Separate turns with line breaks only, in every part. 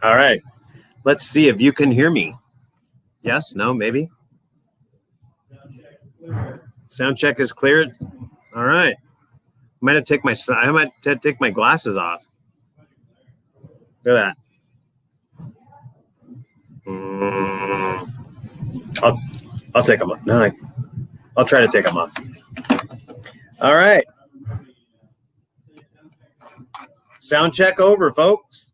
All right. Let's see if you can hear me. Yes, no, maybe. Sound check is cleared. All right. I might have to take my glasses off. Look at that. I'll take them off. No, I'll try to take them off. All right. Sound check over, folks.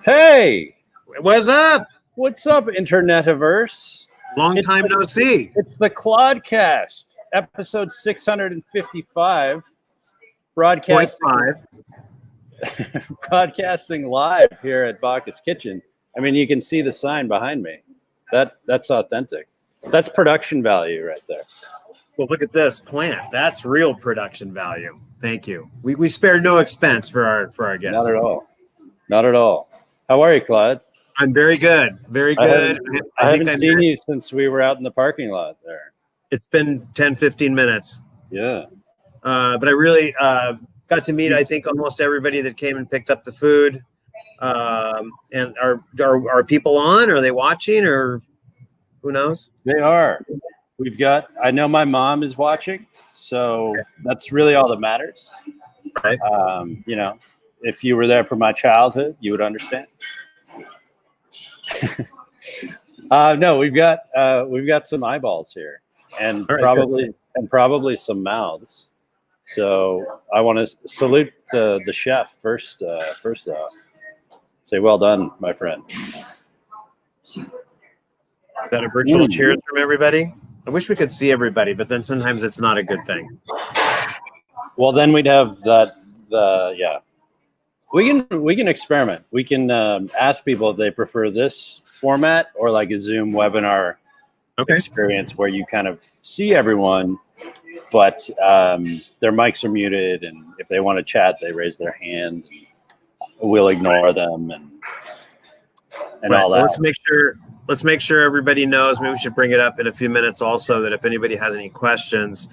Hey,
What's up?
what's up, Internetiverse?
Long time no see.
It's the Claudcast, episode 655, broadcasting live here at Bacchus Kitchen. I mean, you can see the sign behind me. That's authentic. That's production value right there.
Well, look at this plant. That's real production value. Thank you. We spare no expense for our guests.
Not at all. Not at all. How are you, Claude?
I'm very good. Very good.
I haven't seen you since we were out in the parking lot there.
It's been 10, 15 minutes.
Yeah.
But I really got to meet, I think, almost everybody that came and picked up the food. And are people on? Are they watching? Or who knows?
They are. I know my mom is watching, so that's really all that matters.
Right.
If you were there for my childhood, you would understand. No, we've got some eyeballs here, and probably some mouths. So I want to salute the chef first off. Say well done, my friend.
Is that a virtual cheers from everybody? I wish we could see everybody, but then sometimes it's not a good thing.
Well, then we'd have yeah. We can experiment. We can ask people if they prefer this format or like a Zoom webinar experience where you kind of see everyone, but their mics are muted, and if they want to chat, they raise their hand. We'll ignore them and all that.
Let's make sure everybody knows. Maybe we should bring it up in a few minutes also, that if anybody has any questions,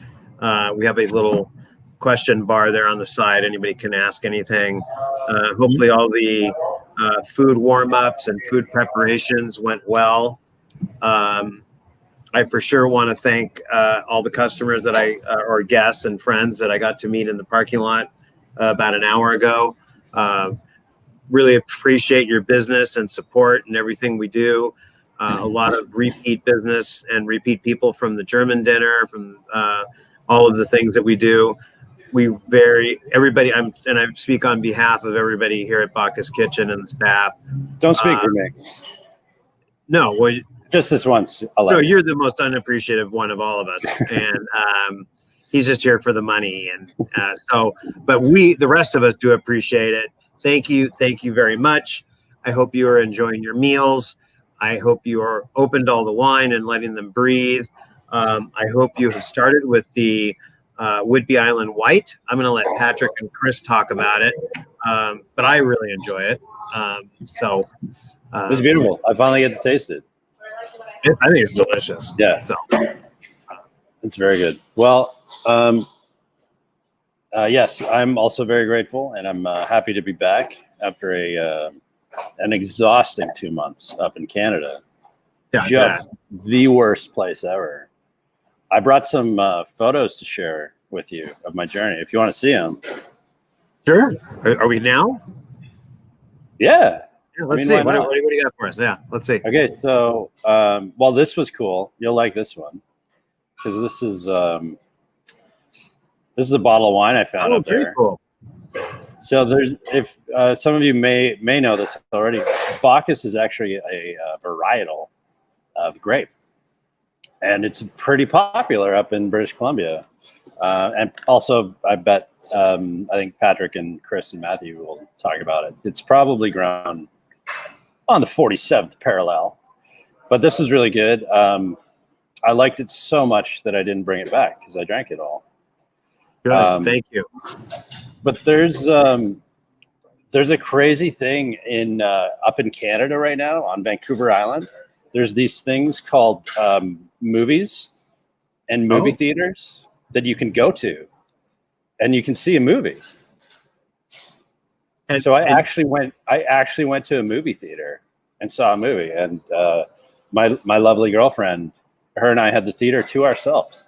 we have a little question bar there on the side. Anybody can ask anything. Hopefully all the food warm-ups and food preparations went well. I for sure want to thank all the customers that or guests and friends that I got to meet in the parking lot about an hour ago. Really appreciate your business and support and everything we do. A lot of repeat business and repeat people from the German dinner, from all of the things that we do. Everybody, I speak on behalf of everybody here at Bacchus Kitchen and the staff.
Don't speak for me.
No, well,
just this once.
No, you're the most unappreciative one of all of us, and he's just here for the money, and but the rest of us do appreciate it. Thank you very much. I hope you are enjoying your meals. I hope you are opened all the wine and letting them breathe. I hope you have started with the Whidbey Island White. I'm going to let Patrick and Chris talk about it, but I really enjoy it.
It was beautiful. I finally get to taste it.
I think it's delicious.
Yeah, it's very good. Well, yes, I'm also very grateful, and I'm happy to be back after an exhausting 2 months up in Canada. Yeah, just the worst place ever. I brought some photos to share with you of my journey. If you want to see them.
Sure. Are we now?
Yeah.
Let's see. What do you got for us? Yeah, let's see.
Okay, so this was cool. You'll like this one because this is a bottle of wine I found up there. Cool. So if some of you may know this already, Bacchus is actually a varietal of grape, and it's pretty popular up in British Columbia. And also, I bet I think Patrick and Chris and Matthew will talk about it. It's probably grown on the 47th parallel, but this is really good. I liked it so much that I didn't bring it back because I drank it all.
Good, thank you.
But there's a crazy thing up in Canada right now on Vancouver Island. There's these things called movies and movie theaters that you can go to, and you can see a movie. And so I actually went to a movie theater and saw a movie, and my lovely girlfriend, her and I had the theater to ourselves.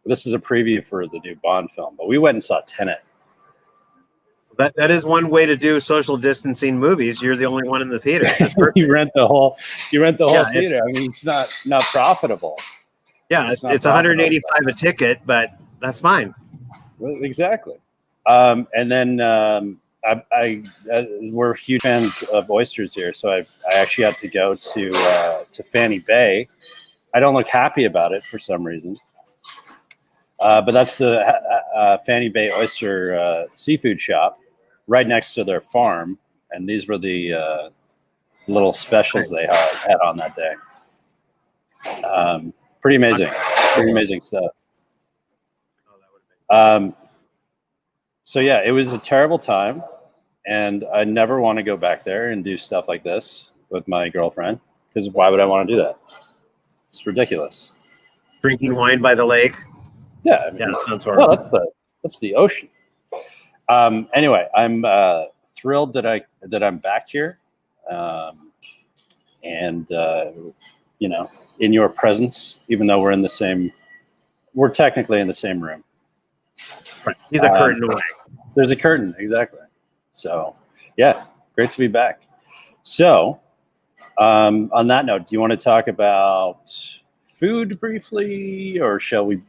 This is a preview for the new Bond film, but we went and saw Tenet.
That is one way to do social distancing movies. You're the only one in the theater.
you rent the whole theater. I mean, it's not profitable.
Yeah, it's 185 a ticket, but that's fine.
Well, exactly. And then we're huge fans of oysters here, so I actually had to go to Fanny Bay. I don't look happy about it for some reason, but that's the Fanny Bay Oyster Seafood Shop right next to their farm, and these were the little specials they had on that day. Pretty amazing stuff. So yeah, it was a terrible time, and I never want to go back there and do stuff like this with my girlfriend, because why would I want to do that? It's ridiculous.
Drinking wine by the lake.
Yeah, I mean,
that sounds horrible.
Well, that's the ocean. Anyway, I'm thrilled that I'm back here, and you know, in your presence, even though we're technically in the same room.
Right. He's a curtain away.
There's a curtain, exactly. So, yeah, great to be back. So, on that note, do you want to talk about food briefly, or shall we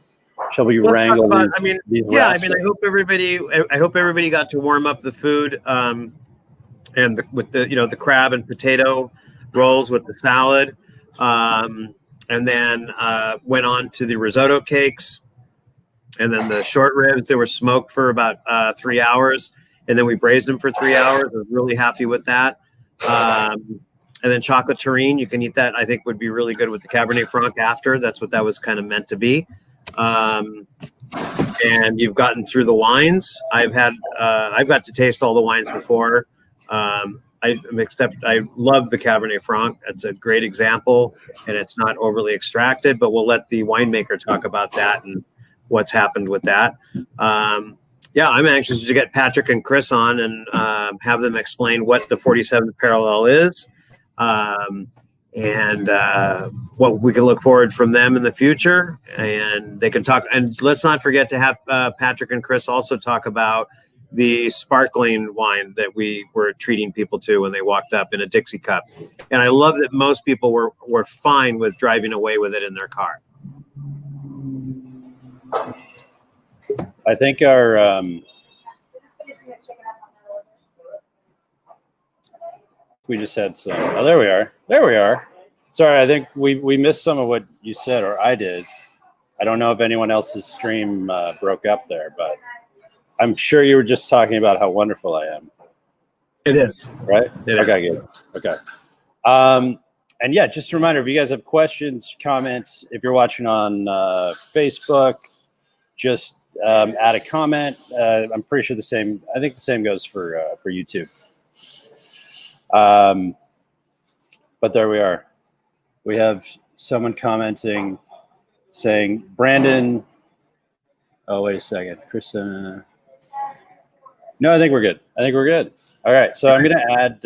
wrangle these
I hope everybody got to warm up the food, and with the crab and potato rolls with the salad, and then went on to the risotto cakes. And then the short ribs, they were smoked for about 3 hours. And then we braised them for 3 hours. I was really happy with that. And then chocolate terrine, you can eat that. I think would be really good with the Cabernet Franc after. That's what that was kind of meant to be. And you've gotten through the wines. I've got to taste all the wines before. I love the Cabernet Franc. It's a great example, and it's not overly extracted, but we'll let the winemaker talk about that and what's happened with that. I'm anxious to get Patrick and Chris on and have them explain what the 47th parallel is, and what we can look forward from them in the future. And they can talk. And let's not forget to have Patrick and Chris also talk about the sparkling wine that we were treating people to when they walked up in a Dixie cup. And I love that most people were fine with driving away with it in their car.
I think our we just had some. Oh, there we are. Sorry, I think we missed some of what you said, or I did. I don't know if anyone else's stream broke up there, but I'm sure you were just talking about how wonderful I am.
It is.
Right? Okay, good. Okay. And yeah, just a reminder, if you guys have questions, comments, if you're watching on Facebook, just add a comment. I'm pretty sure I think the same goes for YouTube. But there we are. We have someone commenting saying, Brandon. Oh, wait a second. Kristen. No, I think we're good. All right. So I'm going to add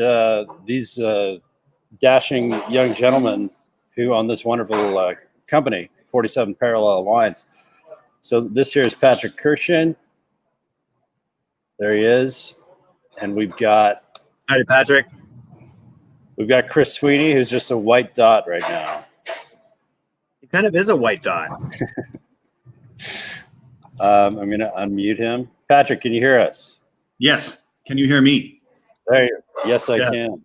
these dashing young gentlemen who own this wonderful company, 47 Parallel Wines. So this here is Patrick Kirshen. There he is. And we've got...
Hi, Patrick.
We've got Chris Sweeney, who's just a white dot right now.
He kind of is a white dot.
I'm going to unmute him. Patrick, can you hear us?
Yes. Can you hear me?
There you are. Yes, I can.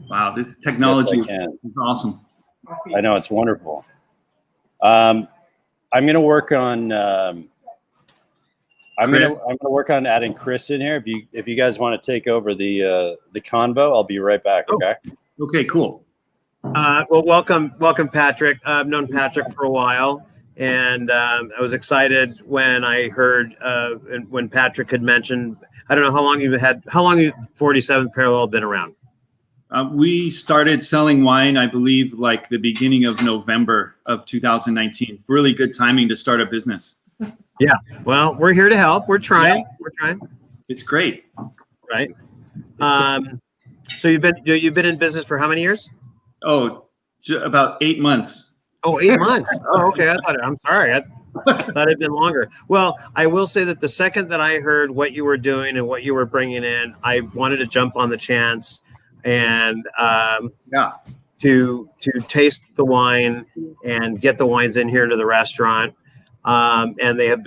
Wow, this technology is awesome.
I know, it's wonderful. I'm going to work on I'm going to work on adding Chris in here. If you guys want to take over the convo, I'll be right back. Okay.
Okay, cool.
Well, welcome, Patrick. I've known Patrick for a while, and I was excited when I heard when Patrick had mentioned. I don't know how long you 47th Parallel been around.
We started selling wine, I believe, like the beginning of November of 2019. Really good timing to start a business.
Yeah. Well, we're here to help. We're trying. Yeah. We're trying.
It's great.
Right. So you've been in business for how many years?
Oh, about 8 months.
Oh, 8 months. Oh, okay. I'm sorry. I thought it'd been longer. Well, I will say that the second that I heard what you were doing and what you were bringing in, I wanted to jump on the chance and to taste the wine and get the wines in here into the restaurant. and they have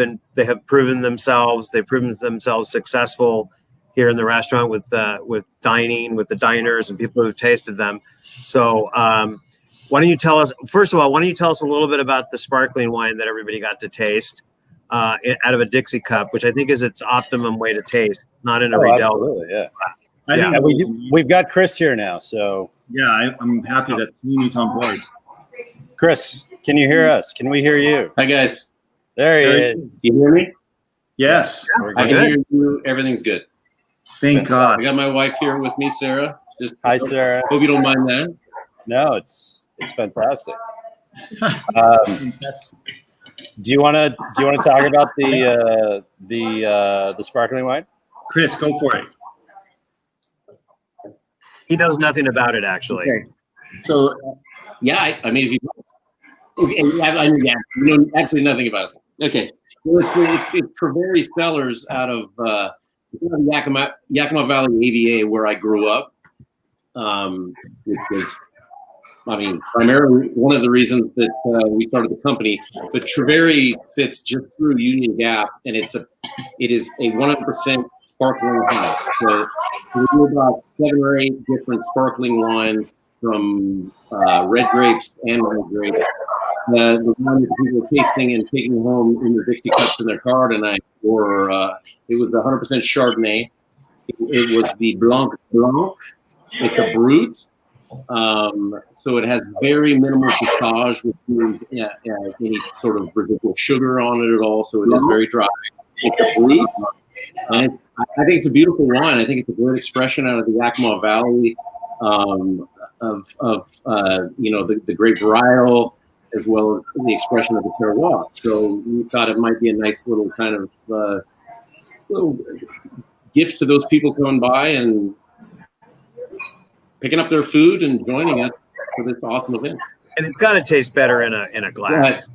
proven themselves. They've proven themselves successful here in the restaurant with dining, with the diners and people who've tasted them. So why don't you tell us, first of all, why don't you tell us a little bit about the sparkling wine that everybody got to taste out of a Dixie cup, which I think is its optimum way to taste, not in a Riedel.
Absolutely, yeah.
I think
we've got Chris here now, so
yeah, I'm happy that Sweeney's on board.
Chris, can you hear us? Can we hear you?
Hi guys.
There he is.
You hear me?
Yes.
I can hear you. Everything's good.
Thank God.
I got my wife here with me, Sarah.
Hi, Sarah.
Hope you don't mind that.
No, it's fantastic. Do you want to talk about the sparkling wine?
Chris, go for it.
He knows nothing about it, actually.
Okay. So
Yeah, I mean, if you know absolutely nothing about it. Okay, well, it's Treveri Cellars out of Yakima Valley AVA, where I grew up, which was, I mean, primarily one of the reasons that we started the company. But Treveri sits just through Union Gap, and it is a 100% sparkling wine. So we do about 7 or 8 different sparkling wines from red grapes and white grapes. The one that people were tasting and taking home in their Dixie cups in their car tonight, or it was the 100% Chardonnay. It was the Blanc. It's a Brut. So it has very minimal dosage, which means any sort of residual sugar on it at all. So it is very dry. It's a Brut. And I think it's a beautiful wine. I think it's a great expression out of the Yakima Valley of the great varietal, as well as the expression of the terroir. So we thought it might be a nice little kind of little gift to those people coming by and picking up their food and joining us for this awesome event.
And it's got to taste better in a glass.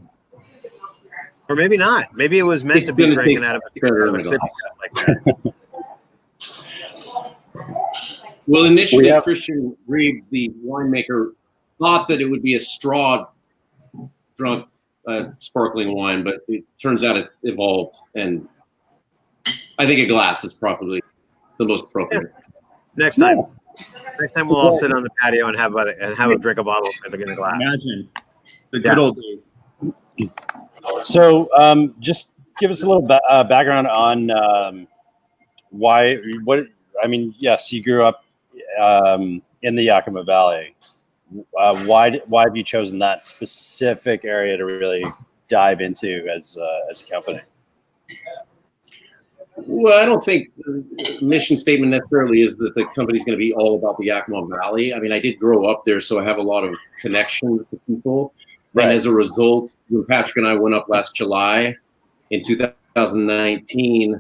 Or maybe not. Maybe it was meant to be drinking out of a sippy cup like that.
Well, initially, Christian Reed, the winemaker, thought that it would be a straw-drunk sparkling wine, but it turns out it's evolved, and I think a glass is probably the most appropriate.
Next time we'll all sit on the patio and have a drink a bottle of it in a glass.
Imagine the good old days.
So, just give us a little background on yes, you grew up in the Yakima Valley. Why have you chosen that specific area to really dive into as a company?
Well, I don't think the mission statement necessarily is that the company's going to be all about the Yakima Valley. I mean, I did grow up there, so I have a lot of connections to people. Right. And as a result, when Patrick and I went up last July in 2019,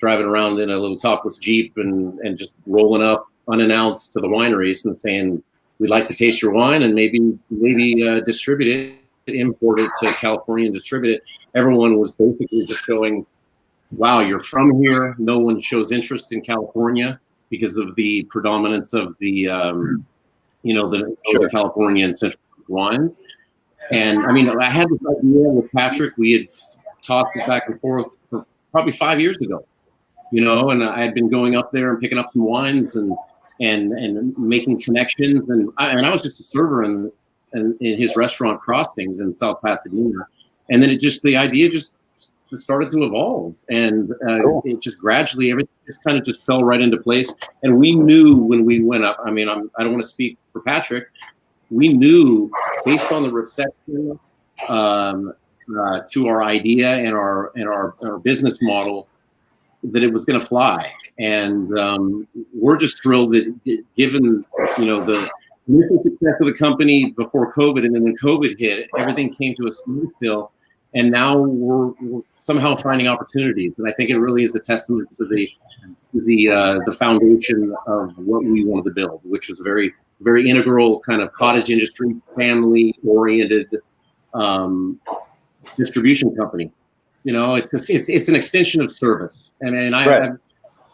driving around in a little topless Jeep and just rolling up unannounced to the wineries and saying, we'd like to taste your wine and maybe distribute it, import it to California and distribute it. Everyone was basically just going, wow, you're from here. No one shows interest in California because of the predominance of the California and Central wines. And I mean, I had this idea with Patrick. We had tossed it back and forth for probably 5 years ago, and I had been going up there and picking up some wines and making connections. And I was just a server in his restaurant Crossings in South Pasadena. And then the idea just started to evolve, and it just gradually, everything just kind of just fell right into place. And we knew when we went up, I mean, I don't want to speak for Patrick. We knew based on the reception to our idea and our business model that it was going to fly. And we're just thrilled that given, the initial success of the company before COVID, and then when COVID hit, everything came to a standstill. And now we're somehow finding opportunities, and I think it really is a testament to the foundation of what we wanted to build, which is a very, very integral kind of cottage industry, family-oriented distribution company. It's an extension of service, and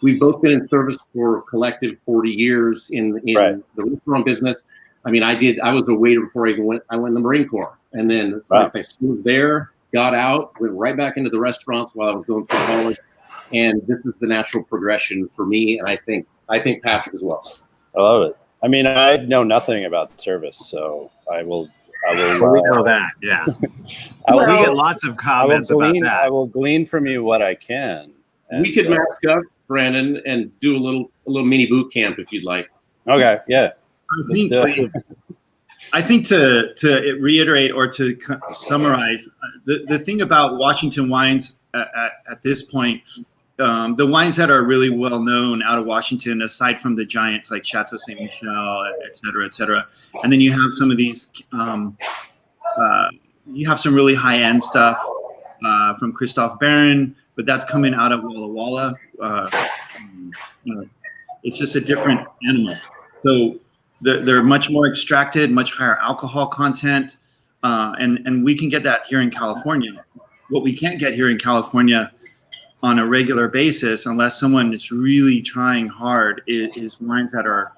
we've both been in service for a collective 40 years in the restaurant business. I mean, I was a waiter before I even went. I went in the Marine Corps, and then I moved there. got out, went right back into the restaurants while I was going through college. And this is the natural progression for me. And I think Patrick as well.
I love it. I mean, I know nothing about the service, so I will.
Well, we know that, yeah. We get lots of comments about that.
I will glean from you what I can. And,
we could mask up, Brandon, and do a little mini boot camp if you'd like.
Okay, yeah.
I think to reiterate or to summarize, the thing about Washington wines at this point, the wines that are really well known out of Washington, aside from the giants like Chateau Ste. Michelle, et cetera, and then you have some of these, you have some really high end stuff from Christophe Baron, but that's coming out of Walla Walla. It's just a different animal. So they're much more extracted, much higher alcohol content, and we can get that here in California. What we can't get here in California on a regular basis, unless someone is really trying hard, is wines that are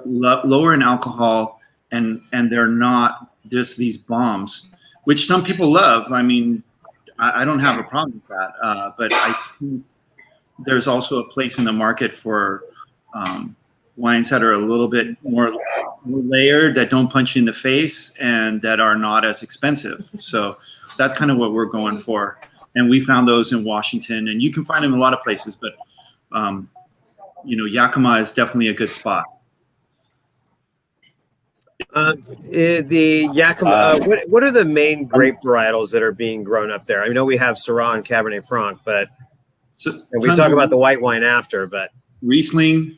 lower in alcohol and they're not just these bombs, which some people love. I mean, I don't have a problem with that, but I think there's also a place in the market for wines that are a little bit more layered, that don't punch you in the face, and that are not as expensive. So that's kind of what we're going for. And we found those in Washington, and you can find them in a lot of places, but Yakima is definitely a good spot.
The Yakima, what are the main grape varietals that are being grown up there? I know we have Syrah and Cabernet Franc, but and we talk about the white wine after, but
Riesling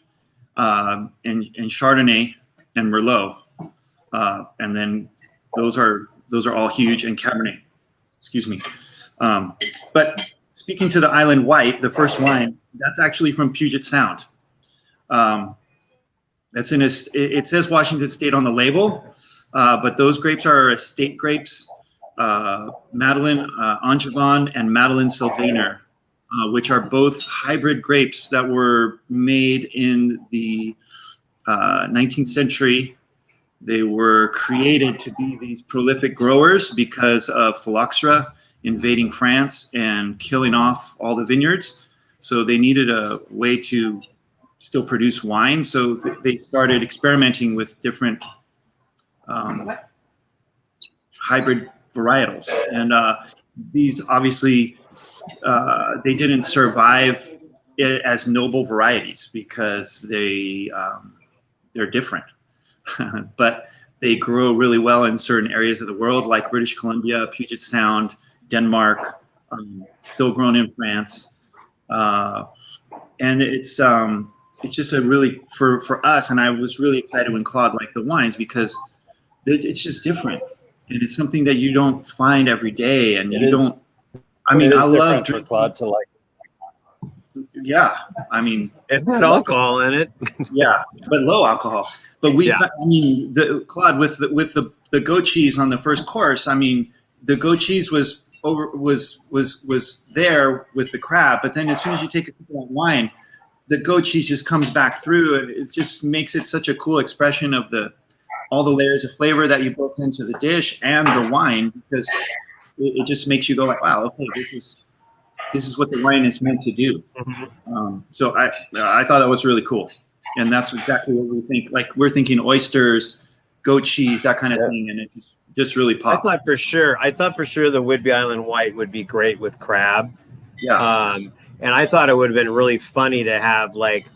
and Chardonnay and Merlot, and then those are all huge, and Cabernet. Excuse me. But speaking to the Island White, the first wine, that's actually from Puget Sound. That's it says Washington State on the label, but those grapes are estate grapes, Madeleine Angevin and Madeleine Sylvaner, which are both hybrid grapes that were made in the 19th century. They were created to be these prolific growers because of phylloxera invading France and killing off all the vineyards. So they needed a way to still produce wine. So they started experimenting with different hybrid varietals. And these obviously, they didn't survive as noble varieties because they're different. But they grow really well in certain areas of the world, like British Columbia, Puget Sound, Denmark, still grown in France, and it's just a really for us. And I was really excited when Claude liked the wines because it's just different, and it's something that you don't find every day, and you don't. I mean, I love
for Claude to like.
Yeah, I mean,
it had alcohol in it.
Yeah, but low alcohol. But I mean, Claude with the goat cheese on the first course. I mean, the goat cheese was there with the crab, but then as soon as you take a sip of that wine, the goat cheese just comes back through, and it just makes it such a cool expression of all the layers of flavor that you built into the dish and the wine, because it just makes you go like, wow, okay, this is what the wine is meant to do. Mm-hmm. So I thought that was really cool, and that's exactly what we think. Like, we're thinking oysters, goat cheese, that kind of thing, and it just really popped.
I thought for sure the Whidbey Island White would be great with crab.
Yeah.
And I thought it would have been really funny to have like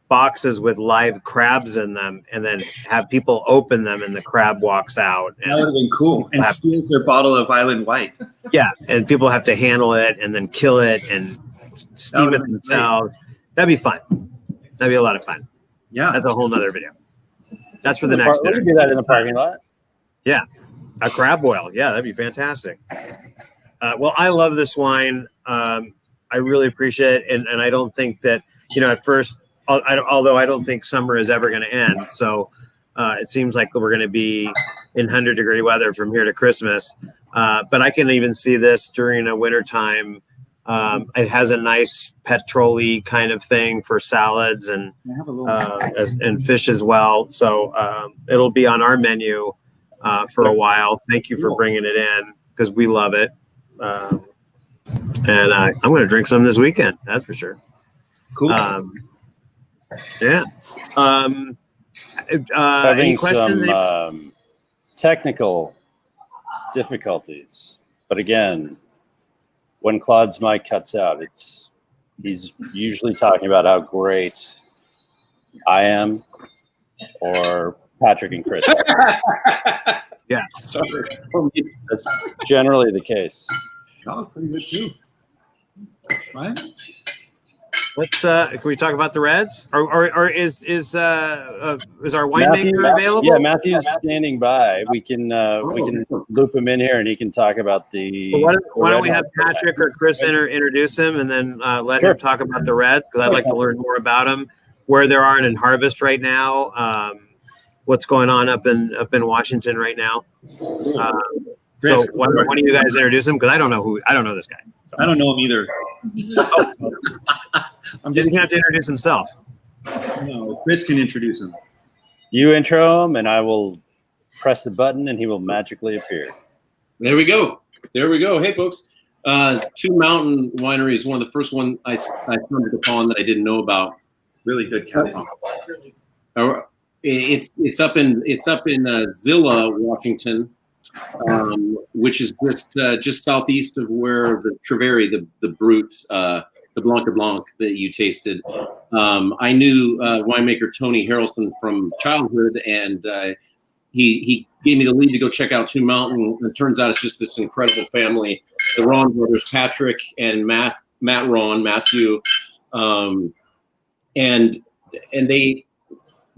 boxes with live crabs in them, and then have people open them and the crab walks out.
That would have been cool. And steals their bottle of Island White.
Yeah, and people have to handle it and then kill it and steam it themselves. That'd be fun. That'd be a lot of fun.
Yeah.
That's a whole nother video. That's for the next
dinner. We could do that in the parking lot.
Yeah. A crab boil. Yeah, that'd be fantastic. Well, I love this wine. I really appreciate it. And I don't think that, at first, although I don't think summer is ever going to end. So it seems like we're going to be in 100-degree weather from here to Christmas. But I can even see this during a wintertime. It has a nice petrol-y kind of thing for salads and fish as well. So it'll be on our menu for a while. Thank you for bringing it in, because we love it. And I'm going to drink some this weekend. That's for sure.
Cool.
Yeah. Any
Having
questions?
some technical difficulties, but again, when Claude's mic cuts out, he's usually talking about how great I am, or Patrick and Chris.
Yeah.
That's generally the case.
That was pretty good too. Right?
Let's can we talk about the Reds? Or is our winemaker available?
Yeah, Matthew's standing by. We can loop him in here, and he can talk about the.
Well, why don't we have Patrick or Chris introduce him, and then let him talk about the Reds, because I'd like to learn more about them, where they are in harvest right now, what's going on up in Washington right now.
Chris,
so why don't you guys introduce him? Because I don't know this guy. So.
I don't know him either.
I'm just gonna have to introduce himself.
No, Chris can introduce him.
You intro him, and I will press the button, and he will magically appear.
There we go. Hey, folks. Two Mountain Winery is one of the first one I stumbled upon that I didn't know about.
Really good casting.
It's up in Zilla, Washington, which is just southeast of where the Treveri, the Brut, the Blanc de Blanc that you tasted. I knew winemaker Tony Harrelson from childhood, and he gave me the lead to go check out Two Mountain. And it turns out it's just this incredible family. The Ron brothers, Patrick and Matthew, and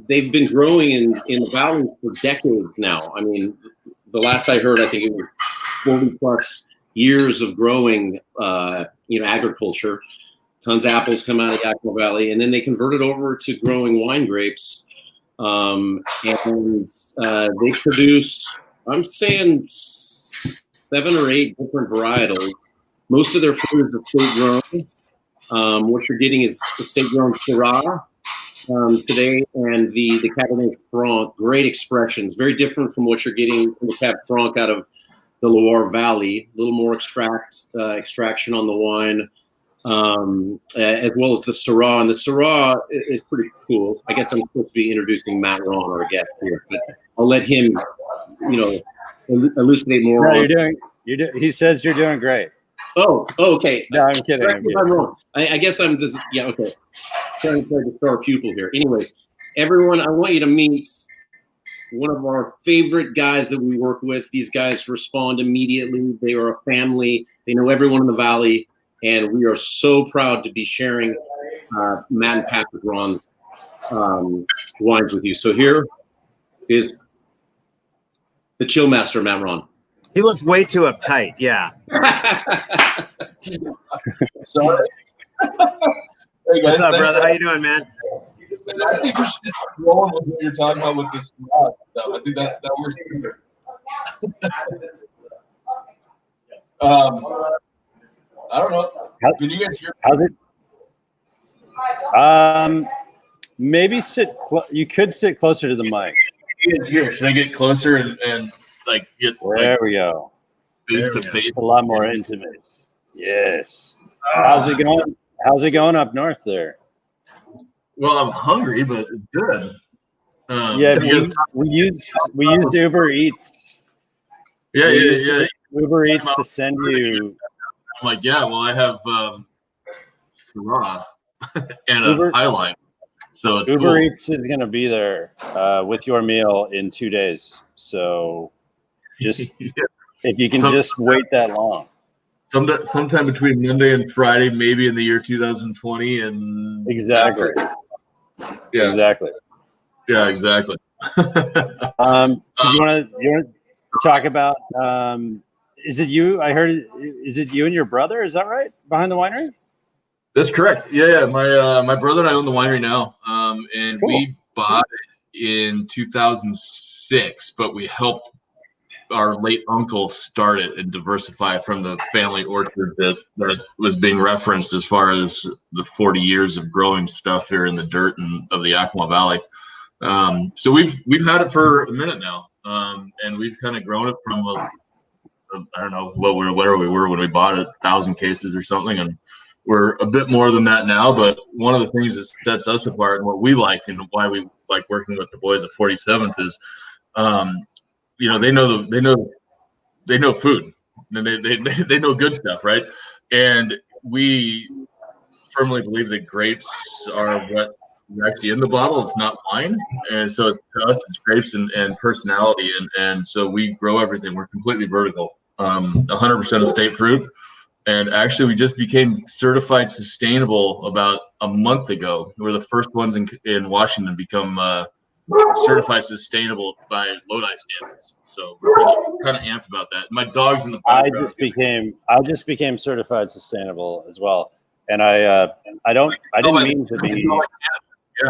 they've been growing in the valley for decades now. I mean, the last I heard, I think it was 40 plus years of growing, agriculture. Tons of apples come out of Yakima Valley, and then they converted over to growing wine grapes. And they produce, I'm saying, 7 or 8 different varietals. Most of their food is estate grown. What you're getting is estate grown Syrah today, and the Cabernet Franc. Great expressions, very different from what you're getting from the Cab Franc out of the Loire Valley. A little more extraction on the wine. As well as the Syrah. And the Syrah is pretty cool. I guess I'm supposed to be introducing Matt Ron, our guest here, but I'll let him, elucidate more.
No, he says you're doing great.
Oh, okay.
No, I'm kidding.
I'm wrong. I guess I'm this. Yeah, okay. Trying to play the star pupil here. Anyways, everyone, I want you to meet one of our favorite guys that we work with. These guys respond immediately. They are a family. They know everyone in the valley. And we are so proud to be sharing Matt and Patrick Ron's wines with you. So here is the chill master, Matt Ron.
He looks way too uptight. Yeah.
Sorry. Hey guys,
what's up, brother? How you doing, man?
I think we should just roll with what you're talking about with this stuff. I think that works. I don't know. Can you guys hear me?
How's it? Maybe you could sit closer to the mic.
Here, should I get closer and like get?
There we go.
Face to face.
A lot more intimate. Yes. How's it going? How's it going up north there?
Well, I'm hungry, but it's good.
Yeah, we used Uber Eats.
Yeah.
Uber Eats to send you.
I'm like, yeah, well, I have Syrah and a highlight. So it's
Uber
cool.
Eats is going to be there with your meal in 2 days. So just if you can just wait that long.
Sometime between Monday and Friday, maybe in the year 2020. And
exactly.
Yeah.
Exactly.
Yeah, exactly.
So you want to talk about? Is it you? I heard. Is it you and your brother? Is that right? Behind the winery?
That's correct. Yeah. My brother and I own the winery now, and cool. We bought it in 2006, but we helped our late uncle start it and diversify from the family orchard that was being referenced as far as the 40 years of growing stuff here in the dirt of the Yakima Valley. So we've had it for a minute now, and we've kind of grown it from I don't know where we were when we bought it, 1,000 cases or something, and we're a bit more than that now. But one of the things that sets us apart and what we like and why we like working with the boys at 47th is, they know food, and they know good stuff, right? And we firmly believe that grapes are what actually in the bottle. It's not wine, and so to us it's grapes and personality, and so we grow everything. We're completely vertical, 100% estate fruit, and actually we just became certified sustainable about a month ago. We're the first ones in Washington become certified sustainable by Lodi standards, so we're kind of amped about that. My dog's in the background.
I just became certified sustainable as well, and I didn't mean to be.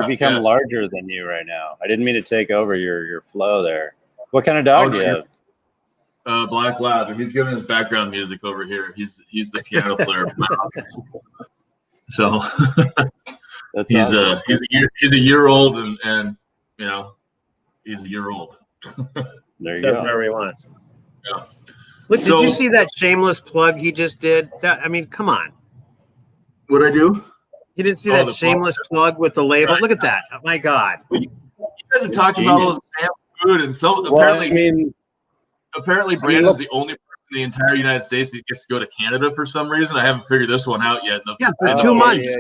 To become larger than you right now. I didn't mean to take over your flow there. What kind of dog do you have?
Black Lab, and he's giving us background music over here. He's the piano player. So
That's
he's
awesome.
he's a year old, and he's a year old.
There you
Does
go.
whatever he wants.
Yeah.
Look, did you see that shameless plug he just did? Come on.
What'd I do?
You didn't see that shameless plug with the label? Right. Look at that. Oh, my God.
You guys are talking about all the damn food, and so apparently Brandon is the only person in the entire United States that gets to go to Canada for some reason. I haven't figured this one out yet.
For 2 months.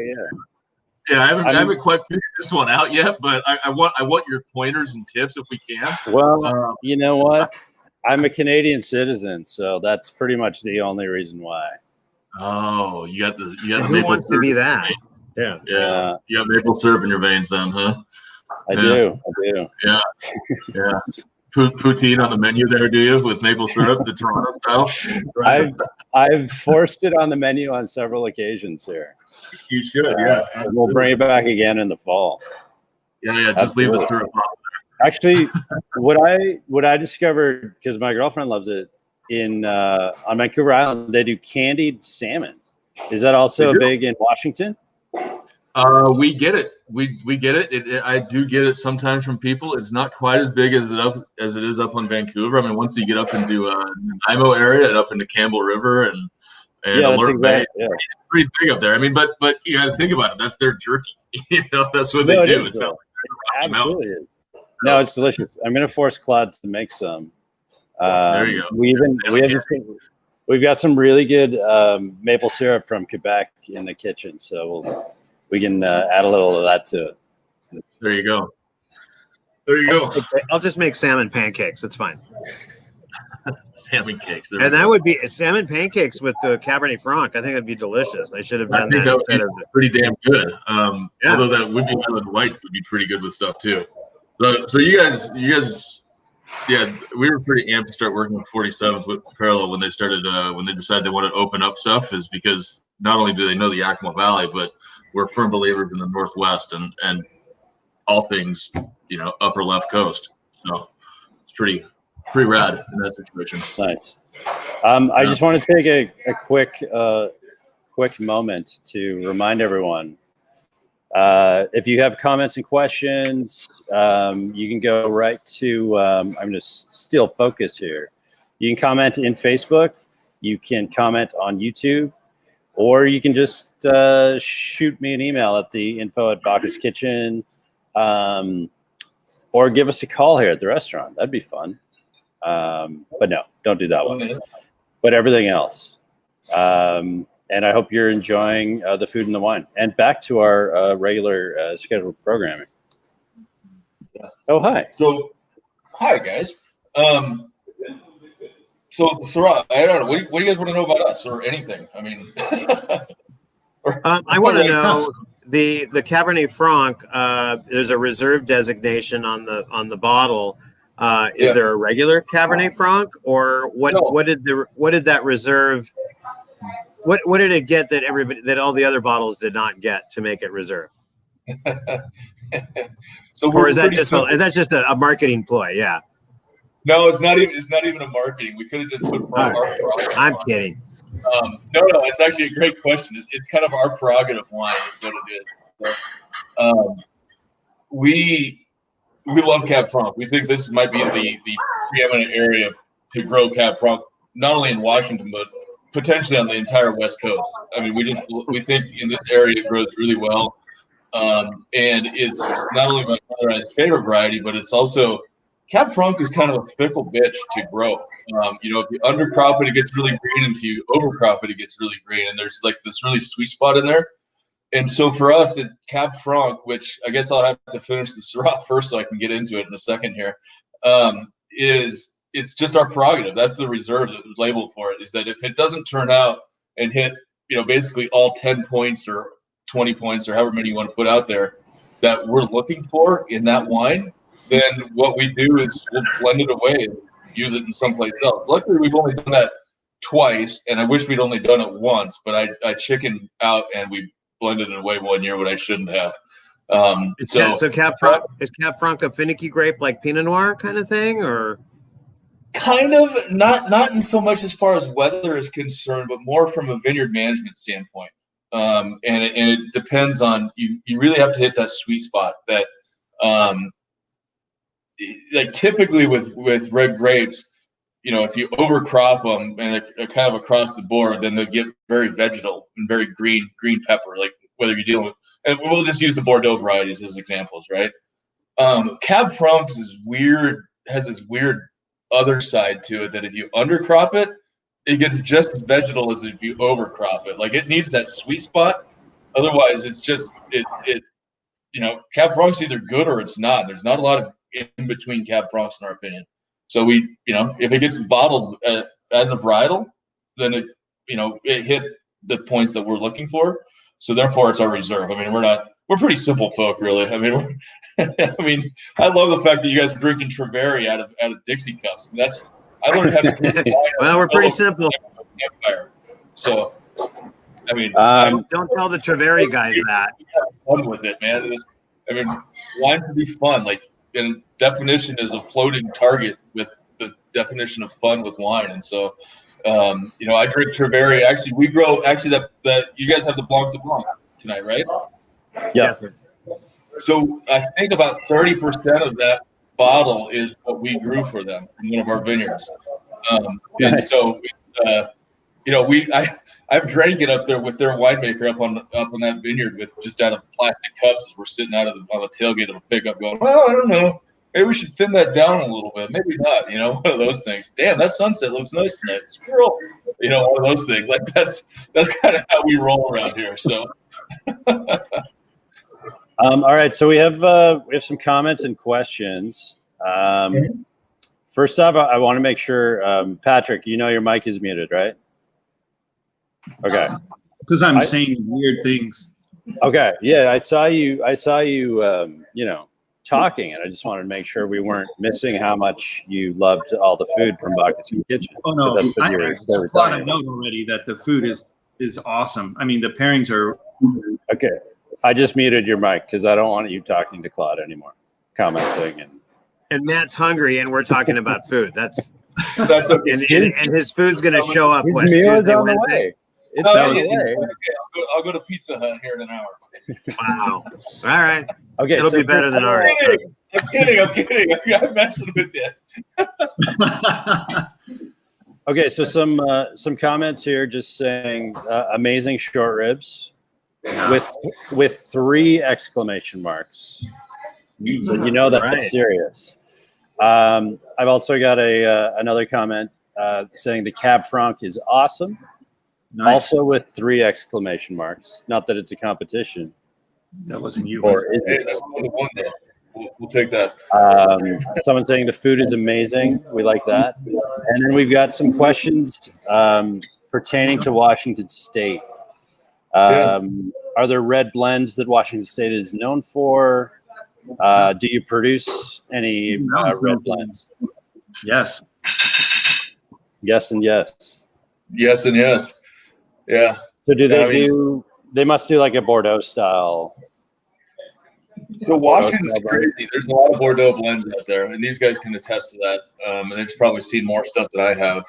Yeah, I haven't quite figured this one out yet, but I want your pointers and tips if we can.
Well, you know what? I'm a Canadian citizen, so that's pretty much the only reason why.
Oh, you got the
who wants to be that?
Yeah. You got maple syrup in your veins, then, huh?
I do.
Yeah. Poutine on the menu there, do you, with maple syrup, the Toronto style?
I've forced it on the menu on several occasions here.
You should, yeah.
We'll bring it back again in the fall.
Yeah. Just leave the syrup off.
Actually, what I discovered, because my girlfriend loves it, on Vancouver Island, they do candied salmon. Is that also big in Washington?
We get it. We get it. I do get it sometimes from people. It's not quite as big as it is up on Vancouver. I mean, once you get up into Nanaimo area and up into Campbell River and Alert Bay, it's pretty big up there. I mean, but you got to think about it. That's their jerky. That's what they do. It's not like
absolutely. No, it's delicious. I'm going to force Claude to make some.
There you go.
We've got some really good maple syrup from Quebec in the kitchen, so we can add a little of that to it.
There you go.
I'll just make salmon pancakes. It's fine.
Salmon cakes.
And that would be salmon pancakes with the Cabernet Franc. I think that'd be delicious. I should have done that.
That would be pretty damn good. Although that would be Island White would be pretty good with stuff too. So you guys, we were pretty amped to start working with 47th with Parallel when they decided they wanted to open up stuff, is because not only do they know the Yakima Valley, but we're firm believers in the Northwest and all things, upper left coast. So it's pretty rad in that situation.
Nice. I just want to take a quick moment to remind everyone, if you have comments and questions, you can go right to, I'm going to steal focus here. You can comment in Facebook, you can comment on YouTube, or you can just shoot me an email at the info@Bacchus Kitchen, or give us a call here at the restaurant. That'd be fun. But no, don't do that one. But everything else. And I hope you're enjoying the food and the wine. And back to our regular scheduled programming.
Yeah.
Oh, hi.
So, hi, guys. So, Sarah, I don't know. What do you guys want to know about us or anything? I mean,
I want to know the Cabernet Franc. There's a reserve designation on the bottle. Is there a regular Cabernet Franc, or what? No. What did that reserve? What did it get that all the other bottles did not get to make it reserve? Or is that just a marketing ploy? Yeah.
No, it's not even a marketing. We could have just put our prerogative.
I'm kidding.
No, it's actually a great question. It's kind of our prerogative line is what it is. So, we love Cab Franc. We think this might be the preeminent area to grow Cab Franc not only in Washington, but potentially on the entire West Coast. I mean, we think in this area it grows really well. And it's not only my mother-in-law's favorite variety, but it's also Cab Franc is kind of a fickle bitch to grow. If you undercrop it, it gets really green, and if you overcrop it, it gets really green. And there's like this really sweet spot in there. And so for us, at Cab Franc, which I guess I'll have to finish the Syrah first so I can get into it in a second here, it's just our prerogative. That's the reserve that was labeled for it, is that if it doesn't turn out and hit, basically all 10 points or 20 points or however many you want to put out there that we're looking for in that wine, then what we do is we'll blend it away and use it in someplace else. Luckily, we've only done that twice, and I wish we'd only done it once, but I chickened out and we blended it away one year when I shouldn't have.
So Cab Franc, is Cab Franc a finicky grape like Pinot Noir kind of thing, or?
Kind of, not in so much as far as weather is concerned, but more from a vineyard management standpoint. And it depends on you really have to hit that sweet spot that like typically with red grapes, if you overcrop them and they're kind of across the board, then they get very vegetal and very green pepper, like whether you're dealing with, and we'll just use the Bordeaux varieties as examples, right? Cab Franc has this weird other side to it that if you undercrop it, it gets just as vegetal as if you overcrop it. Like it needs that sweet spot. Otherwise, it's just Cab Franc's either good or it's not. There's not a lot of in between Cab Francs in our opinion. So we, if it gets bottled as a varietal, then it hit the points that we're looking for. So therefore, it's our reserve. I mean, we're pretty simple folk, really. I mean, I love the fact that you guys are drinking Treveri out of Dixie cups. I learned how to drink wine.
Well, we're pretty simple.
Empire. So, I mean,
don't tell the Treveri guys that.
Have fun with it, man. Wine can be fun. Like, and definition is a floating target with the definition of fun with wine. And so, I drink Treveri. Actually, we grow. Actually, that you guys have the Blanc de Blanc tonight, right?
Yeah.
So I think about 30% of that bottle is what we grew for them in one of our vineyards. And so, I've drank it up there with their winemaker up on that vineyard with just out of plastic cups as we're sitting out on the tailgate of a pickup going, well, I don't know. Maybe we should thin that down a little bit. Maybe not, one of those things. Damn, that sunset looks nice tonight. Squirrel. One of those things. Like that's kind of how we roll around here. So
all right, so we have some comments and questions. First off, I want to make sure, Patrick, your mic is muted, right? Okay.
Because I'm saying weird things.
Okay. Yeah, I saw you. Talking, and I just wanted to make sure we weren't missing how much you loved all the food from Bacchus in the Kitchen.
Oh no, I thought a note already that the food is awesome. I mean, the pairings are
okay. I just muted your mic because I don't want you talking to Claude anymore, commenting
and Matt's hungry, and we're talking about food. That's
okay.
And his food's going to show up.
His meal is on the way. It's on the way.
Okay, I'll go to Pizza Hut here in an hour.
Wow. All right.
Okay,
it'll be better than ours.
I'm kidding. I'm messing with you.
Okay, so some comments here, just saying amazing short ribs with 3 exclamation marks. So that's serious. I've also got another comment saying the Cab Franc is awesome. Nice. Also with 3 exclamation marks. Not that it's a competition.
That wasn't you.
Or is it?
We'll take that.
Someone saying the food is amazing. We like that. And then we've got some questions pertaining to Washington State. Are there red blends that Washington State is known for? Do you produce any red blends?
Yes.
Yes and yes.
Yes and yes. Yeah.
So they must do like a Bordeaux style.
So Washington's crazy. There's a lot of Bordeaux blends out there, and these guys can attest to that. And they've probably seen more stuff than I have.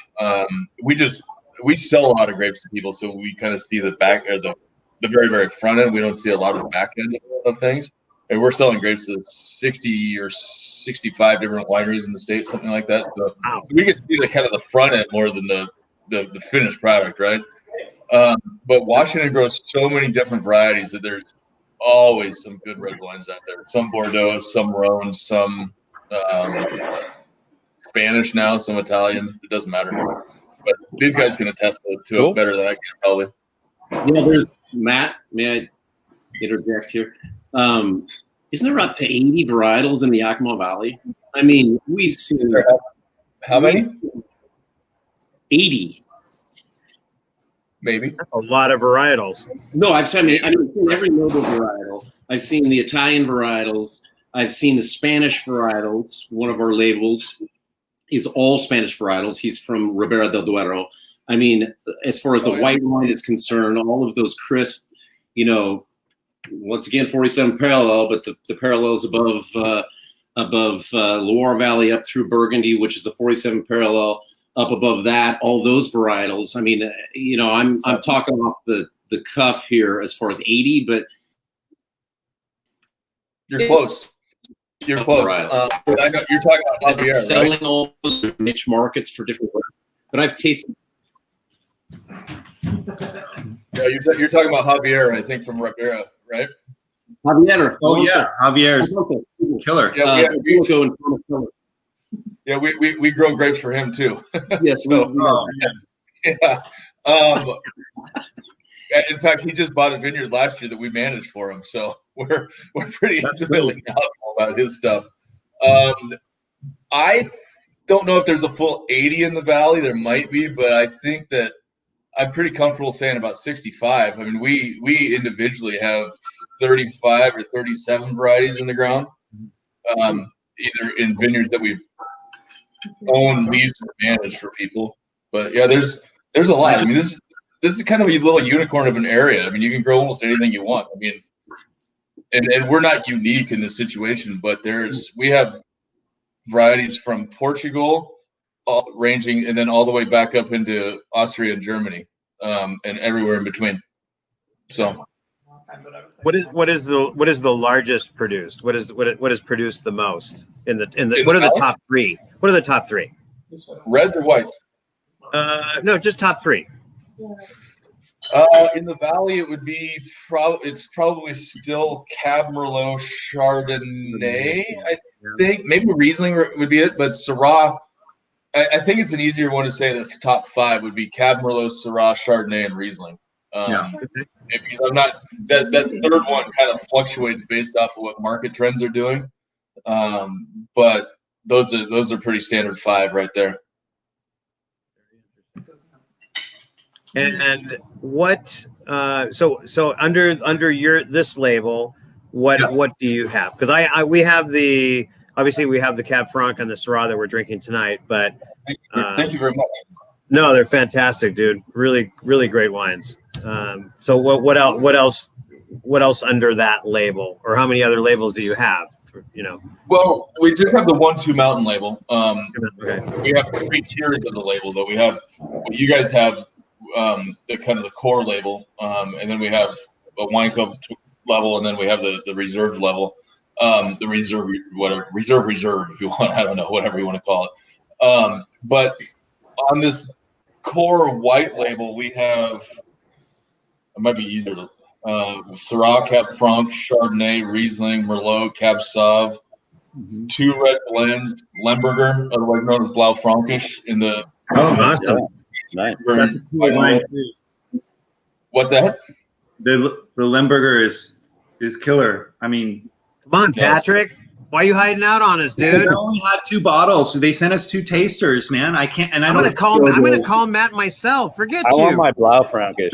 We sell a lot of grapes to people, so we kind of see the back or the very, very front end. We don't see a lot of the back end of things. And we're selling grapes to 60 or 65 different wineries in the state, something like that. So we get to see the kind of the front end more than the finished product, right? But Washington grows so many different varieties that there's always some good red wines out there. Some Bordeaux, some Rhone, some Spanish now, some Italian. It doesn't matter. But these guys can attest to it better than I can probably.
There's Matt. May I interject here? Isn't there up to 80 varietals in the Yakima Valley? I mean, we've seen
how many?
80.
Maybe.
A lot of varietals.
No, I've seen every noble varietal. I've seen the Italian varietals. I've seen the Spanish varietals. One of our labels is all Spanish varietals. He's from Ribera del Duero. I mean, as far as the white wine is concerned, all of those crisp, once again, 47 parallel, but the parallels above Loire Valley up through Burgundy, which is the 47 parallel. Up above that, all those varietals. I mean, I'm talking off the cuff here as far as 80, but
you're close. You're close. I know you're talking about Javier,
selling
right?
all those niche markets for different. But I've tasted.
Yeah, you're talking about Javier, I think, from Ribera, right?
Javier.
Oh yeah, Javier's killer.
Yeah,
killer.
Yeah, we grow grapes for him too.
Yes.
So, yeah. In fact, he just bought a vineyard last year that we managed for him, so we're pretty intimately knowledgeable about his stuff. I don't know if there's a full 80 in the valley. There might be, but I think that I'm pretty comfortable saying about 65. I mean, we individually have 35 or 37 varieties in the ground, either in vineyards that we've owned, leased, or managed for people. But yeah, there's a lot. I mean, this is kind of a little unicorn of an area. I mean, you can grow almost anything you want. I mean, and we're not unique in this situation, but we have varieties from Portugal, ranging and then all the way back up into Austria and Germany, and everywhere in between. So,
what is the largest produced? What is produced the most in the? What are the top three? What are the top three?
Reds or whites?
No, just top three.
In the valley, it would be probably still Cab Merlot, Chardonnay. I think maybe Riesling would be it, but Syrah. I think it's an easier one to say that the top five would be Cab Merlot, Syrah, Chardonnay, and Riesling. Because I'm not that third one kind of fluctuates based off of what market trends are doing. But those are pretty standard five right there.
And what? So under this label, what do you have? Because we have the Cab Franc and the Syrah that we're drinking tonight. But
thank you very much.
No, they're fantastic, dude. Really, really great wines. So what else under that label, or how many other labels do you have?
Well, we just have the 1-2 Mountain label.
Okay.
We have 3 tiers of the label, though. We have what you guys have. The kind of the core label, and then we have a wine club level, and then we have the reserve level, the reserve if you want. I don't know, whatever you want to call it. But on this core white label, we have, it might be easier to Syrah, Cab Franc, Chardonnay, Riesling, Merlot, Cab Sauv, 2 red blends, Lemberger, otherwise known as Blaufränkisch, in the
awesome.
Nice.
What's that?
The Lemberger is killer. I mean,
come on, Patrick. Why are you hiding out on us, dude?
I only had 2 bottles. So they sent us 2 tasters, man. I can't. And I'm
gonna call Matt myself. Forget you.
I want my Blaufränkisch.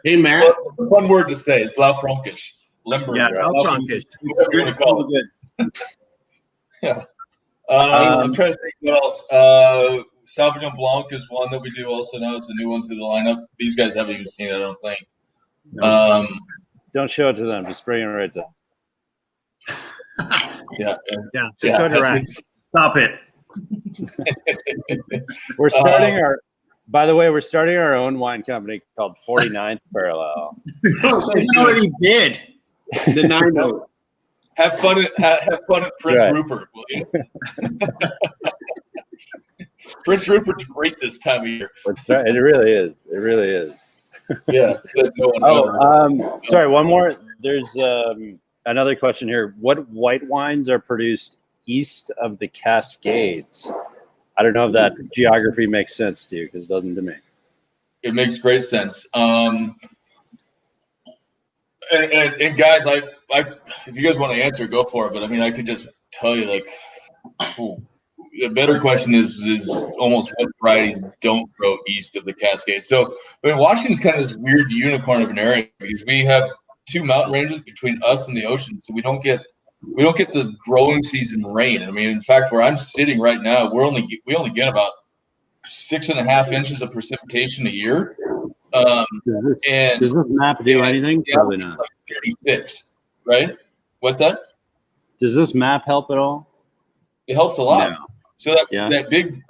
Hey, Matt.
One word to say is Blaufränkisch. Lemberger.
Yeah, Blaufränkisch.
It's really good.
Yeah. I'm trying to think what else. Sauvignon Blanc is one that we do also now. It's a new one to the lineup. These guys haven't even seen it, I don't think.
No. Don't show it to them. Just bring it right to
Yeah.
Just go direct.
Stop it.
We're starting we're starting our own wine company called 49th Parallel.
They already did.
The 9-0.
Have fun at Prince
right.
Rupert, will you? Prince Rupert's great this time of year.
It really is. It really is.
Yeah. Said no one ever.
Sorry. One more. There's another question here. What white wines are produced east of the Cascades? I don't know if that geography makes sense to you, because it doesn't to me.
It makes great sense. And guys, I if you guys want to answer, go for it. But I mean, I could just tell you, like, the better question is almost what varieties don't grow east of the Cascades. So, I mean, Washington's kind of this weird unicorn of an area because we have 2 mountain ranges between us and the ocean, so we don't get the growing season rain. I mean, in fact, where I'm sitting right now, we only get about 6.5 inches of precipitation a year.
Does this map do anything? Probably not.
Like 36, right? What's that?
Does this map help at all?
It helps a lot.
No.
So that big,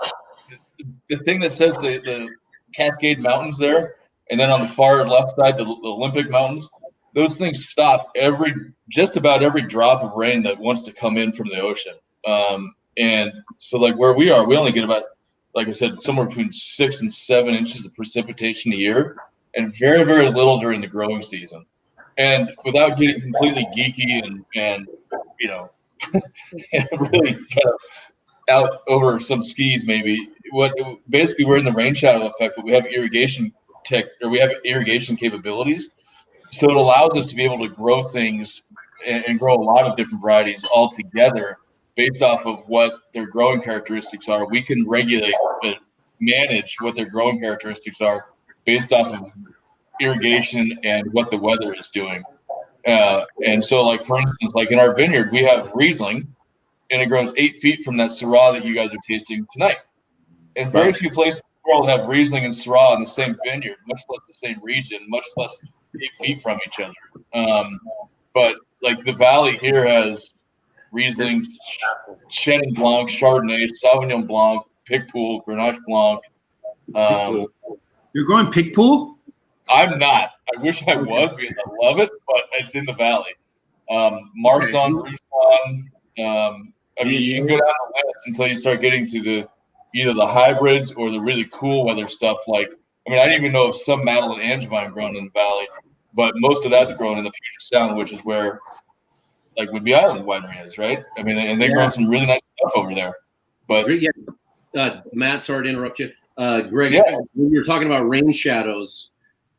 the thing that says the Cascade Mountains there, and then on the far left side, the Olympic Mountains, those things stop just about every drop of rain that wants to come in from the ocean. And so, like where we are, we only get about, like I said, somewhere between 6 and 7 inches of precipitation a year, and very, very little during the growing season. And without getting completely geeky and you know, really kind of out over some skis, maybe basically we're in the rain shadow effect, but we have irrigation capabilities. So it allows us to be able to grow things and grow a lot of different varieties all together based off of what their growing characteristics are. We can regulate and manage what their growing characteristics are based off of irrigation and what the weather is doing. And so, like, for instance, like in our vineyard, we have Riesling, and it grows 8 feet from that Syrah that you guys are tasting tonight. And very few places in the world have Riesling and Syrah in the same vineyard, much less the same region, much less 8 feet from each other. But like the valley here has Riesling, Chenin Blanc, Chardonnay, Sauvignon Blanc, Picpoul, Grenache Blanc.
You're growing Picpoul?
I'm not. I wish I was because I love it, but it's in the valley. Marsanne, Roussanne. I mean, you can go down the list until you start getting to either the hybrids or the really cool weather stuff. Like, I mean, I didn't even know if some Madeline Angevine grown in the valley, but most of that's grown in the Puget Sound, which is where like Whidbey Island winery is, right? I mean, and they grow some really nice stuff over there. But
Matt, sorry to interrupt you. Greg, when you were talking about rain shadows,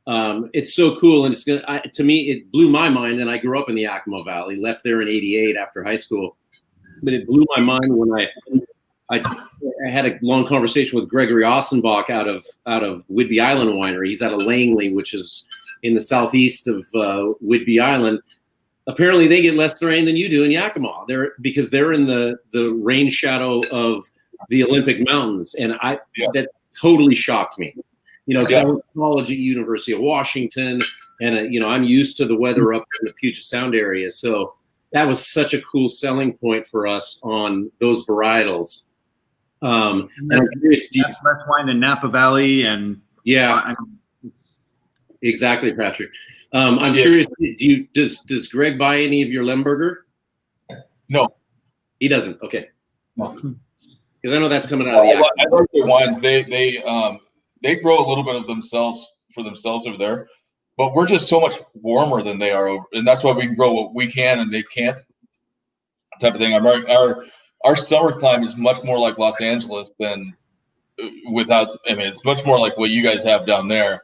it's so cool, and to me, it blew my mind. And I grew up in the Yakima Valley, left there in '88 after high school. But it blew my mind when I had a long conversation with Gregory Ossenbach out of Whidbey Island Winery. He's out of Langley, which is in the southeast of Whidbey Island. Apparently, they get less rain than you do in Yakima. Because they're in the rain shadow of the Olympic Mountains, and that totally shocked me. You know, because I went to college at University of Washington, and I'm used to the weather up in the Puget Sound area, so that was such a cool selling point for us on those varietals. And
that's less wine in Napa Valley, and
exactly, Patrick. I'm curious. Does Greg buy any of your Lemberger?
No,
he doesn't. Okay, because I know that's coming out of the.
I like their wines. They grow a little bit of themselves over there, but we're just so much warmer than they are over, and that's why we can grow what we can and they can't. Type of thing. Our summer climate is much more like Los Angeles than it's much more like what you guys have down there.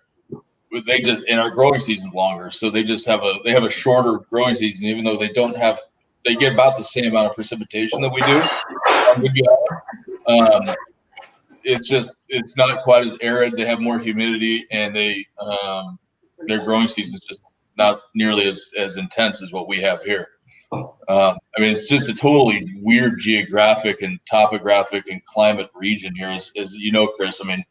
And our growing season's longer, so they have a shorter growing season, even though they get about the same amount of precipitation that we do. It's not quite as arid. They have more humidity, and their growing season is just not nearly as intense as what we have here. It's just a totally weird geographic and topographic and climate region here, as you know, Chris. I mean,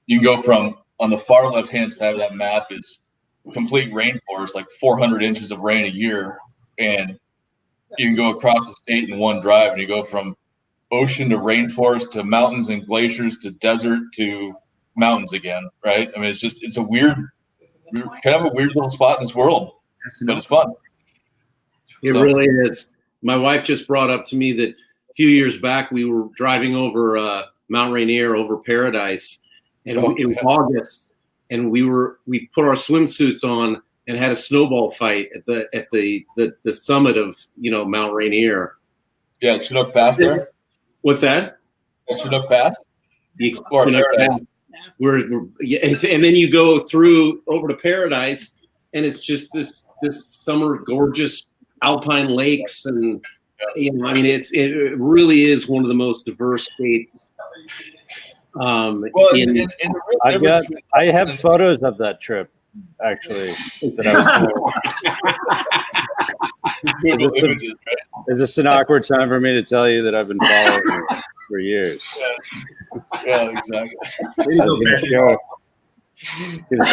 you can go from on the far left-hand side of that map is complete rainforest, like 400 inches of rain a year, and you can go across the state in one drive, and you go from ocean to rainforest to mountains and glaciers to desert to mountains again, right? I mean, it's a weird, kind of a weird little spot in this world, but it's fun.
It really is. My wife just brought up to me that a few years back we were driving over Mount Rainier over Paradise, and it was August, and we put our swimsuits on and had a snowball fight at the summit of Mount Rainier.
Yeah, Chinook Pass there.
What's that?
Chinook Pass.
Or Paradise. And then you go through over to Paradise, and it's just this summer gorgeous alpine lakes, and it really is one of the most diverse states.
I have photos of that trip actually that I was Is this an awkward time for me to tell you that I've been following you for years?
Yeah, exactly.
I was gonna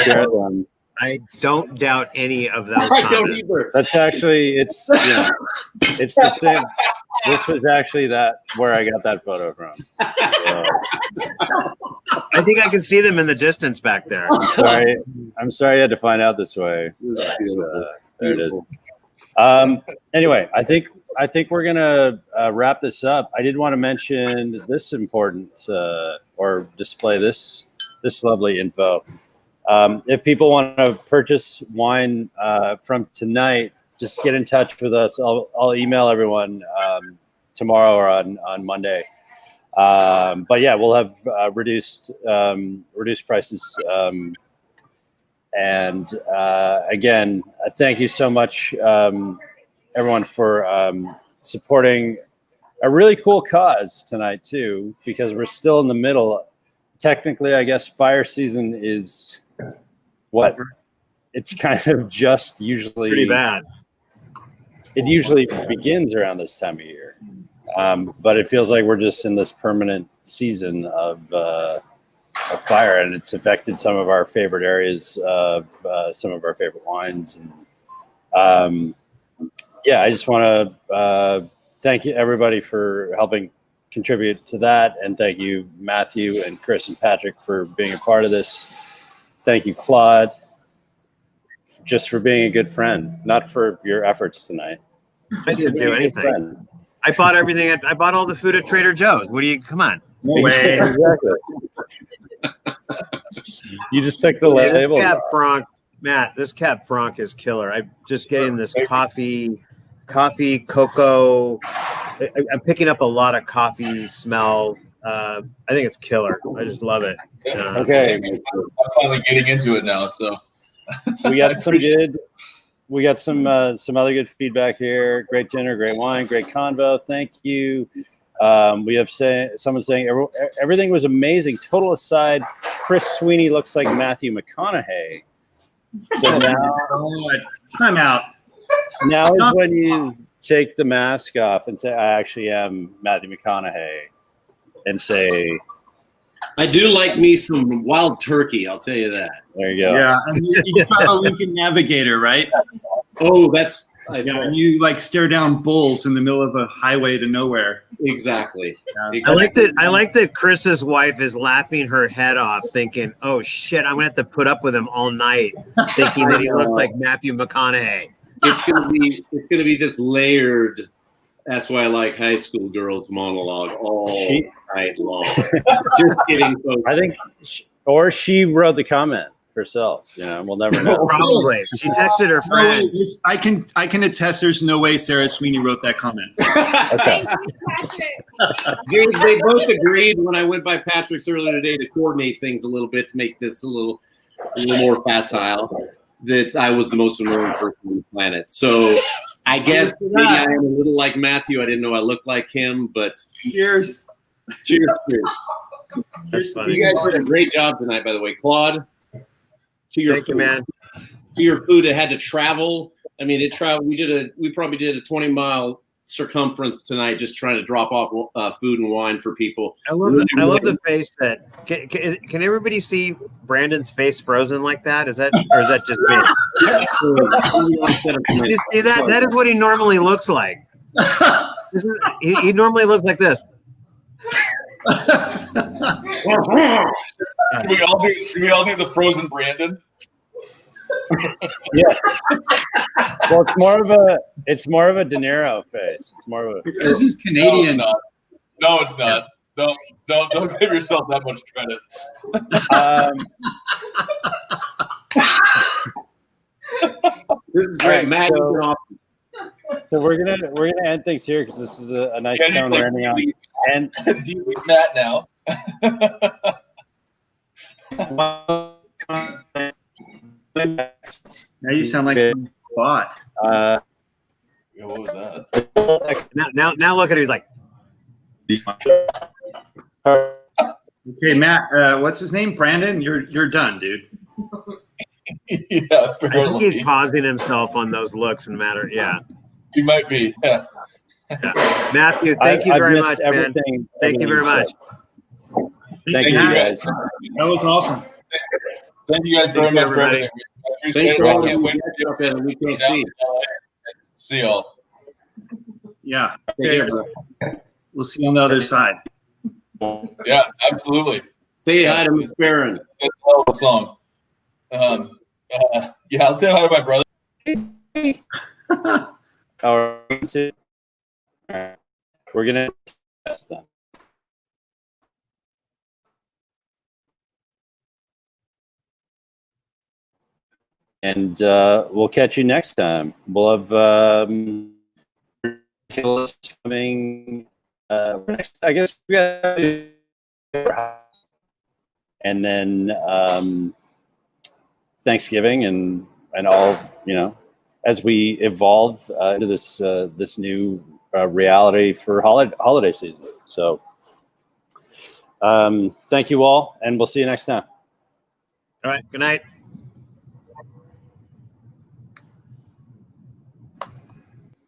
share them.
I don't doubt any of those
I
comments.
don't either.
That's actually it's the same. This was actually where I got that photo from. So,
I think I can see them in the distance back there.
I'm sorry you had to find out this way. There it is. Anyway, I think we're gonna wrap this up. I did want to mention this important or display this lovely info. If people want to purchase wine from tonight, just get in touch with us. I'll email everyone tomorrow or on Monday. But yeah, we'll have reduced prices. And again, thank you so much, everyone, for supporting a really cool cause tonight too, because we're still in the middle. Technically, I guess fire season is what? It's kind of just usually
Pretty bad.
It usually begins around this time of year, but it feels like we're just in this permanent season of fire, and it's affected some of our favorite areas of some of our favorite wines. And yeah, I just want to thank you everybody for helping contribute to that, and thank you Matthew and Chris and Patrick for being a part of this. Thank you Claude, just for being a good friend, not for your efforts tonight.
I didn't do anything. I bought everything. I bought all the food at Trader Joe's. Come on.
No way. Exactly. You just took the label.
This Cab Franc is killer. I'm just getting this coffee, cocoa. I'm picking up a lot of coffee smell. I think it's killer. I just love it.
Okay.
I'm finally getting into it now. So
we got some good. We got some other good feedback here. Great dinner, great wine, great convo. Thank you. We have someone saying everything was amazing. Total aside, Chris Sweeney looks like Matthew McConaughey. So now,
time out.
Now is when you take the mask off and say, "I actually am Matthew McConaughey," and say,
I do like me some wild turkey. I'll tell you that.
There you go.
Yeah, and you have a Lincoln Navigator, right?
Oh, that's
and you like stare down bulls in the middle of a highway to nowhere.
Exactly.
I like that Chris's wife is laughing her head off, thinking, "Oh shit, I'm gonna have to put up with him all night," thinking that he looks like Matthew McConaughey.
It's gonna be this layered. That's why I like high school girls monologue all night long. Just kidding, folks.
I think, she wrote the comment herself. We'll never know.
Probably. She texted her friend.
No, I can attest. There's no way Sarah Sweeney wrote that comment.
Okay.
They both agreed when I went by Patrick's earlier today to coordinate things a little bit to make this a little more facile. That I was the most annoying person on the planet. So I guess maybe I am a little like Matthew. I didn't know I looked like him, but
Cheers.
Cheers.
That's funny.
You guys did a great job tonight, by the way. Claude, to your
Thank
food.
you, man.
To your food, it had to travel. I mean, it traveled. We probably did a 20-mile circumference tonight, just trying to drop off food and wine for people.
I love the face that. Can everybody see Brandon's face frozen like that? Is that just me? Did you see that? That is what he normally looks like. He normally looks like this.
Should we all do the frozen Brandon?
Yeah. Well, it's It's more of a De Niro face. It's more of a.
It's because he's Canadian.
No, it's not. Don't give yourself that much credit.
This is great, Matt.
So we're gonna end things here because this is a nice tone we're ending on. And
do you leave Matt now?
Now you sound like a bot.
What was that?
Now look at it. He's like,
Okay, Matt. What's his name? Brandon. You're done, dude.
Yeah,
I think
apparently.
he's pausing himself on those looks and matter. Yeah.
He might be. Yeah.
Matthew, thank you very much, man.
everything.
Thank you very much.
Thank you, guys.
That was awesome.
Thank you guys very
Thank you,
much for
everybody.
everything. I appreciate
Thanks
it.
for
I
all
can't
you
wait
guys
to
up there that we can't
down
see.
to LA. See y'all.
Yeah.
Take care, bro.
We'll see you on the other side.
Yeah, absolutely.
Say hi to Miss Barron.
That's a hell of a song. Yeah, I'll say hi to my brother.
All right. We're gonna test them. And we'll catch you next time. We'll have coming. Next, I guess we got, and then Thanksgiving and all, as we evolve into this new reality for holiday season. So thank you all, and we'll see you next time.
All right. Good night.